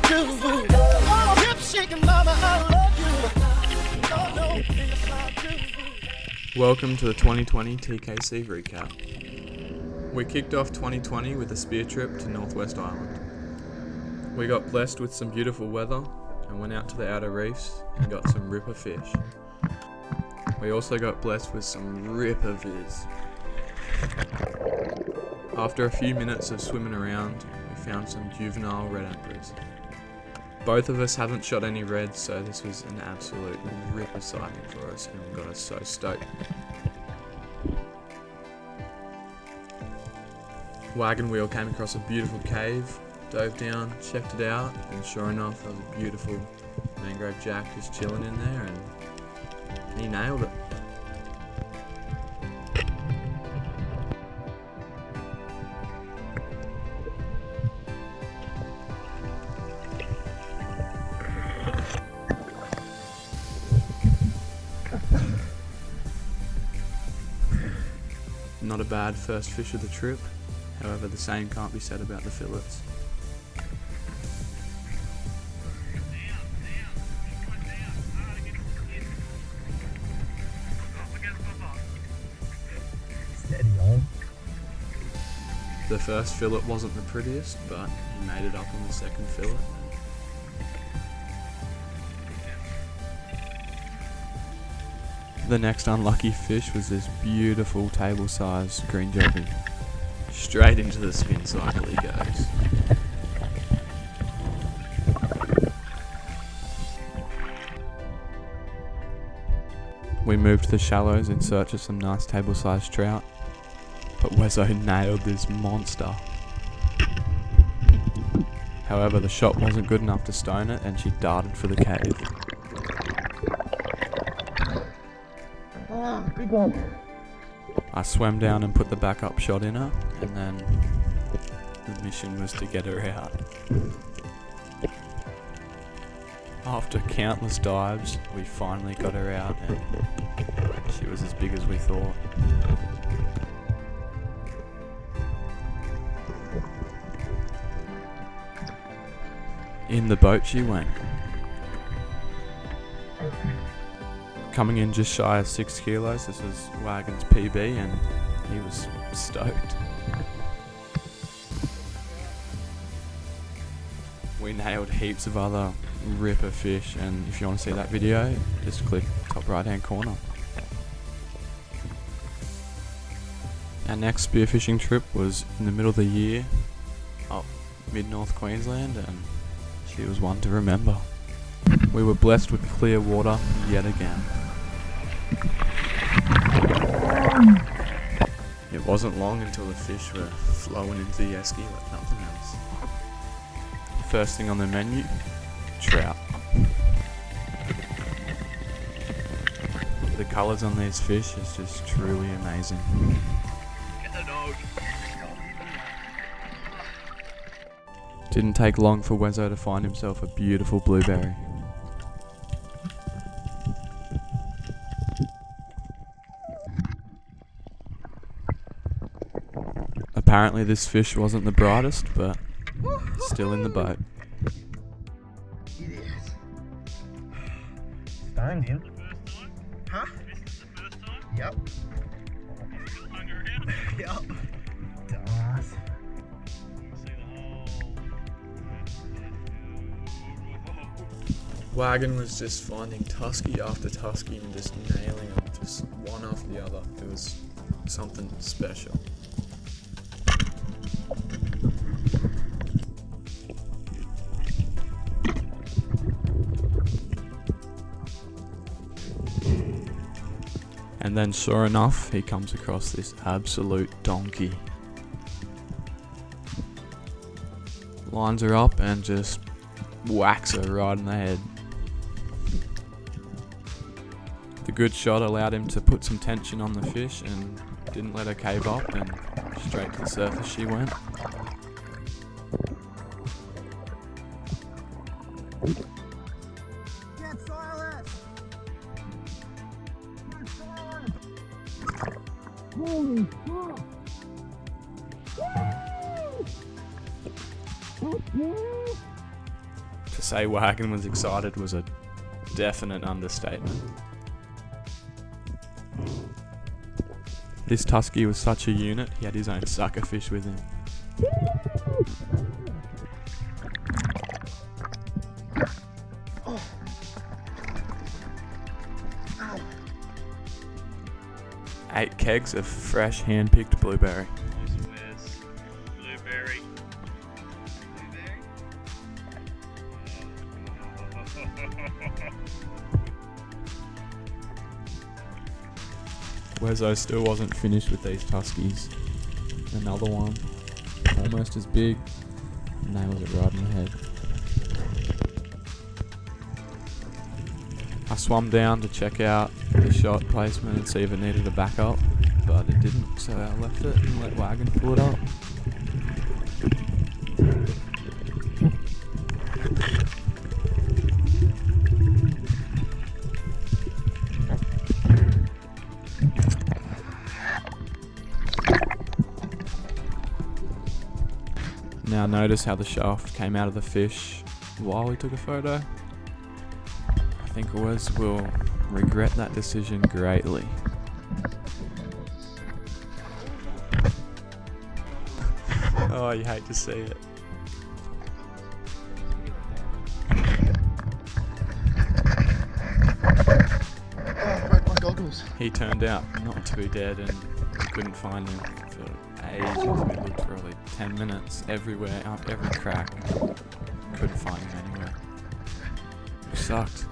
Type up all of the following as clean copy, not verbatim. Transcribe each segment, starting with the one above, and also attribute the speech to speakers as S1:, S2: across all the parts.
S1: do. Hip shaking, mama, I love you. Oh, no, yes, I do.
S2: Welcome to the 2020 TKC recap. We kicked off 2020 with a spear trip to Northwest Island. We got blessed with some beautiful weather and went out to the outer reefs and got some ripper fish. We also got blessed with some ripper viz. After a few minutes of swimming around, we found some juvenile red anchors. Both of us haven't shot any reds, so this was an absolute ripper sighting for us and got us so stoked. Wagon wheel came across a beautiful cave, dove down, checked it out, and sure enough there was a beautiful mangrove jack just chilling in there, and he nailed it. Not a bad first fish of the trip, however the same can't be said about the fillets.
S3: Steady on.
S2: The first fillet wasn't the prettiest, but he made it up on the second fillet. The next unlucky fish was this beautiful table-sized green joppy. Straight into the spin cycle he goes. We moved to the shallows in search of some nice table-sized trout, but Wezzo nailed this monster. However, the shot wasn't good enough to stone it and she darted for the cave.
S3: Ah, big one.
S2: I swam down and put the backup shot in her, and then the mission was to get her out. After countless dives, we finally got her out, and she was as big as we thought. In the boat she went. Coming in just shy of 6 kilos, this was Wagon's PB and he was stoked. We nailed heaps of other ripper fish, and if you want to see that video, just click top right hand corner. Our next spearfishing trip was in the middle of the year up mid-north Queensland, and she was one to remember. We were blessed with clear water yet again. It wasn't long until the fish were flowing into the esky like nothing else. First thing on the menu, trout. The colours on these fish is just truly amazing.
S3: Get the dog.
S2: Didn't take long for Wezzo to find himself a beautiful blueberry. Apparently this fish wasn't the brightest, but still in the boat.
S3: It is. Stoned him. Huh?
S4: This is the first time?
S3: Yep.
S4: You still hung around?
S3: Yep. Dumbass.
S4: You see the whole...
S2: Wagon was just finding tuskie after tuskie and just nailing them, just one after the other. It was something special. And then sure enough, he comes across this absolute donkey. Lines her up and just whacks her right in the head. The good shot allowed him to put some tension on the fish and didn't let her cave up, and straight to the surface she went.
S3: Get silent! Get silent! Holy fuck! Woo!
S2: say Wagon was excited was a definite understatement. This Tuskie was such a unit, he had his own sucker fish with him. Eight kegs of fresh hand-picked blueberry.
S4: Where's blueberry?
S2: Wezzo still wasn't finished with these Tuskies. Another one, almost as big, nails it right in the head. I swam down to check out the shot placement and see if it needed a backup, but it didn't, so I left it and let Wagon pull it up. Now notice how the shaft came out of the fish while we took a photo. I think Wes will regret that decision greatly. Oh, you hate to see it.
S3: Break my goggles.
S2: He turned out not to be dead and we couldn't find him for ages. We looked for probably 10 minutes everywhere, up every crack. Couldn't find him anywhere. Which sucked.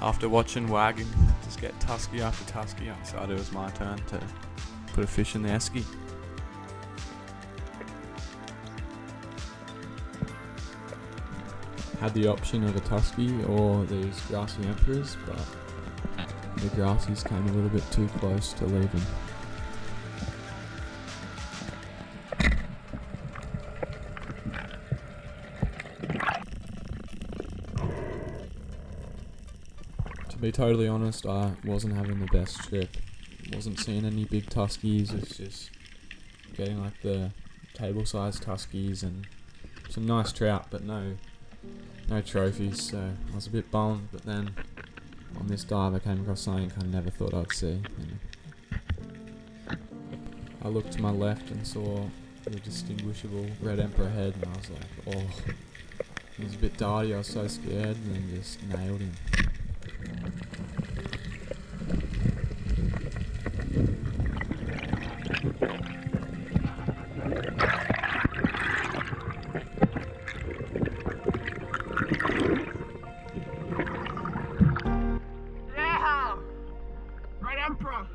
S2: After watching Wagon just get Tuskie after Tuskie, I decided it was my turn to put a fish in the esky. Had the option of a Tuskie or these grassy emperors, but the grassies came a little bit too close to leaving. To be totally honest, I wasn't having the best trip. Wasn't seeing any big Tuskies, it's just getting like the table-sized Tuskies and some nice trout, but no trophies, so I was a bit bummed, but then on this dive I came across something I never thought I'd see. I looked to my left and saw the distinguishable red emperor head and I was like, oh, he was a bit dirty, I was so scared, and then just nailed him.
S3: Yeah! Red Emperor!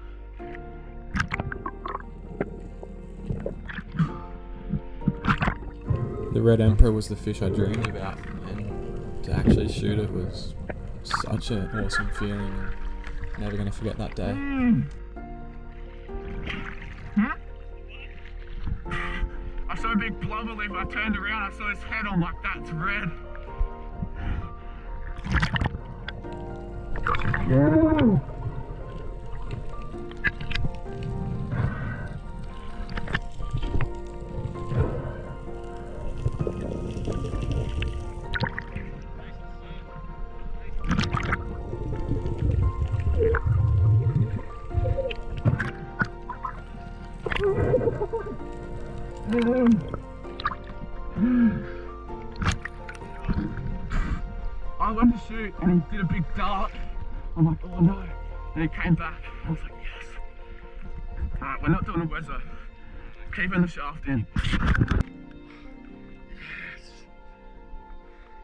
S2: The red emperor was the fish I dreamed about, and to actually shoot it was such an awesome feeling. Never going to forget that day.
S3: I saw a big blubber leaf, I turned around, I saw his head, I'm like, that's red. I went to shoot and he did a big dart. I'm like, oh no. And he came back. I was like, yes. Alright, we're not doing a weather. Keeping the shaft in.
S4: Yes.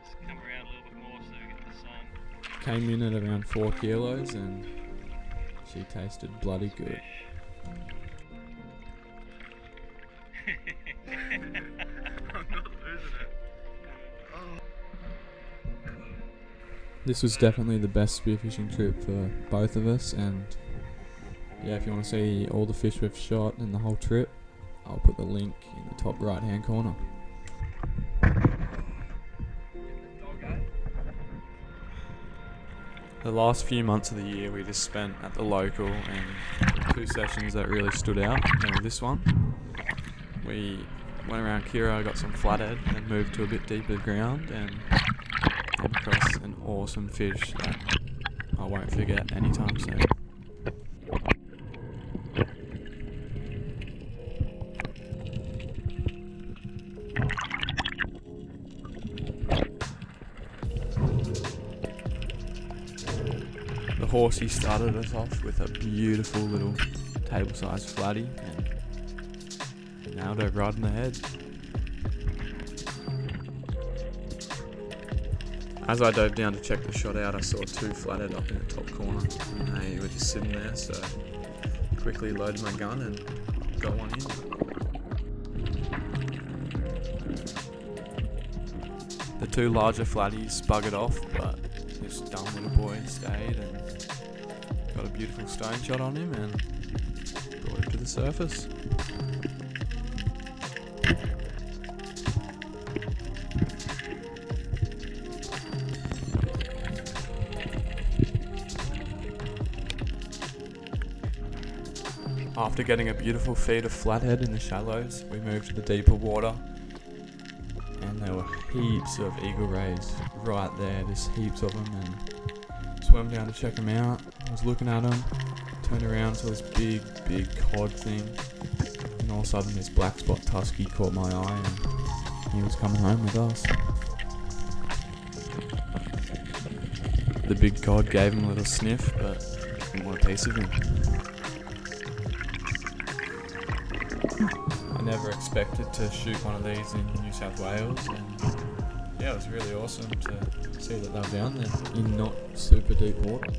S4: Just come around a little bit more so we get the sun.
S2: Came in at around 4 kilos and she tasted bloody good.
S4: I'm not losing it.
S2: This was definitely the best spearfishing trip for both of us, and yeah, if you want to see all the fish we've shot and the whole trip, I'll put the link in the top right hand corner. The last few months of the year we just spent at the local, and 2 sessions that really stood out. This one, we went around Kira, got some flathead, then moved to a bit deeper ground and came across an awesome fish that I won't forget anytime soon. The horsey started us off with a beautiful little table-sized flatty and nailed her right in the head. As I dove down to check the shot out, I saw 2 flathead up in the top corner and they were just sitting there, so quickly loaded my gun and got one in. The 2 larger flatties buggered off, but this dumb little boy stayed and got a beautiful stone shot on him and brought him to the surface. After getting a beautiful feed of flathead in the shallows, we moved to the deeper water, and there were heaps of eagle rays right there, just heaps of them, and swam down to check them out. I was looking at them, turned around, saw this big cod thing, and all of a sudden this black spot tusky caught my eye and he was coming home with us. The big cod gave him a little sniff, but didn't want a piece of him. I never expected to shoot one of these in New South Wales, and yeah, it was really awesome to see that they were down there in not super deep water.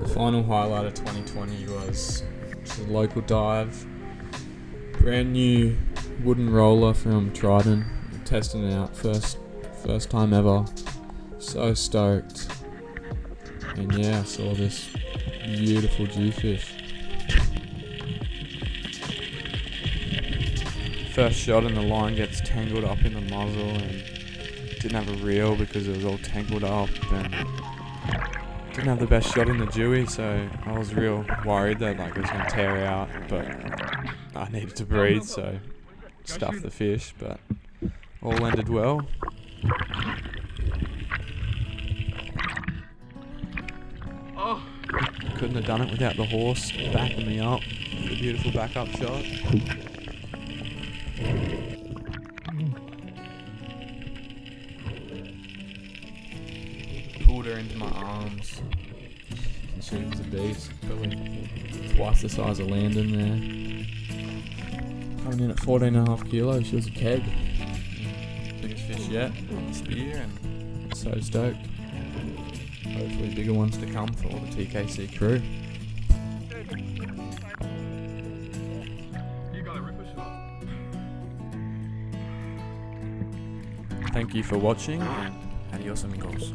S2: The final highlight of 2020 was just a local dive, brand new wooden roller from TROUT, testing it out, first time ever, so stoked, and yeah, I saw this beautiful G-fish. First shot and the line gets tangled up in the muzzle and didn't have a reel because it was all tangled up and didn't have the best shot in the dewy, so I was real worried that like it was going to tear out, but I needed to breathe, so stuffed the fish, but all ended well.
S3: Oh,
S2: Couldn't have done it without the horse backing me up. A beautiful backup shot. Pulled her into my arms. She was a beast, probably twice the size of Landon there. Coming in at 14.5 kilos, she was a keg. Biggest fish yet on the spear, and so stoked. Hopefully bigger ones to come for all the TKC crew.
S3: you got a ripper shot.
S2: Thank you for watching, and adios amigos.